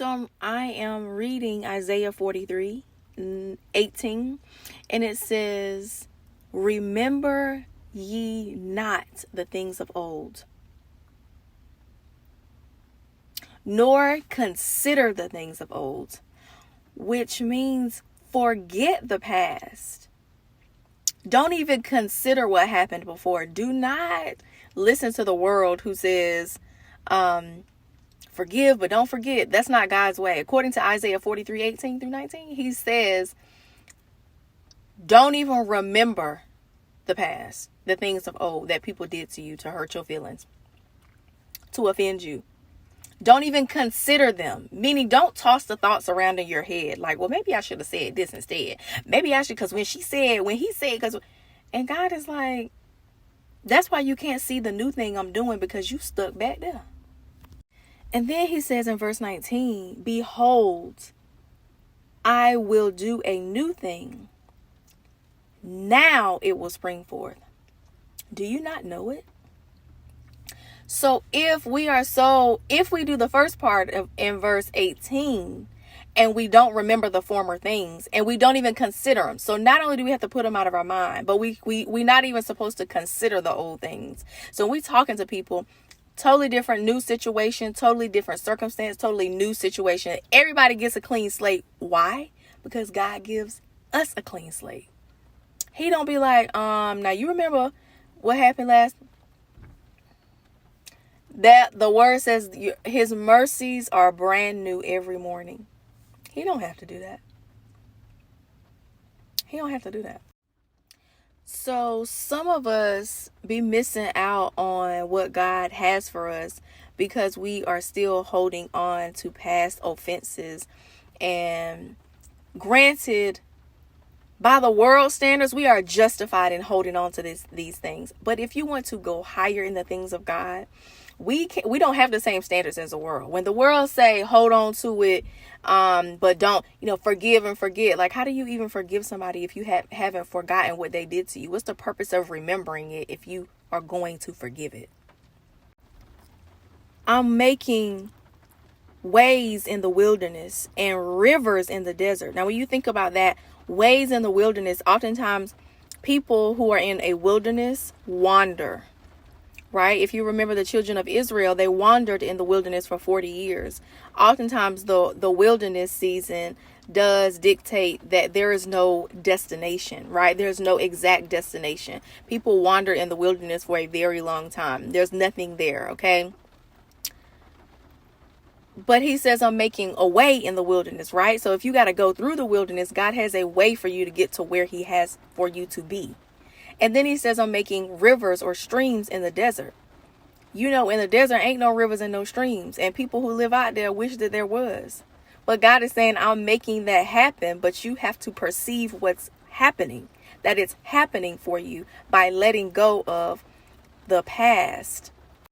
I am reading Isaiah 43:18, and it says, "Remember ye not the things of old, nor consider the things of old," which means forget the past. Don't even consider what happened before. Do not listen to the world who says, forgive, but don't forget. That's not God's way. According to Isaiah 43:18-19, he says, don't even remember the past, the things of old that people did to you to hurt your feelings, to offend you. Don't even consider them, meaning don't toss the thoughts around in your head. Like, well, maybe I should have said this instead. Maybe I should, because when he said, because, and God is like, that's why you can't see the new thing I'm doing, because you stuck back there. And then he says in verse 19, "Behold, I will do a new thing. Now it will spring forth. Do you not know it?" So if we do the first part in verse 18, and we don't remember the former things, and we don't even consider them. So not only do we have to put them out of our mind, but we not even supposed to consider the old things. So we talking to people, totally different new situation, totally different circumstance, totally new situation. Everybody gets a clean slate. Why? Because God gives us a clean slate. He don't be like, now you remember what happened last? That the word says his mercies are brand new every morning. He don't have to do that. He don't have to do that. So some of us be missing out on what God has for us because we are still holding on to past offenses. And granted, by the world standards, we are justified in holding on to these things. But if you want to go higher in the things of God, we don't have the same standards as the world. When the world say hold on to it, but don't, forgive and forget. Like, how do you even forgive somebody if you haven't forgotten what they did to you? What's the purpose of remembering it if you are going to forgive it? I'm making ways in the wilderness and rivers in the desert. Now, when you think about that, ways in the wilderness, oftentimes people who are in a wilderness wander. Right? If you remember the children of Israel, they wandered in the wilderness for 40 years. Oftentimes the wilderness season does dictate that there is no destination, right? There's no exact destination. People wander in the wilderness for a very long time. There's nothing there, okay? But he says, I'm making a way in the wilderness, right? So if you got to go through the wilderness, God has a way for you to get to where he has for you to be. And then he says, I'm making rivers or streams in the desert. In the desert ain't no rivers and no streams. And people who live out there wish that there was. But God is saying, I'm making that happen. But you have to perceive what's happening. That it's happening for you by letting go of the past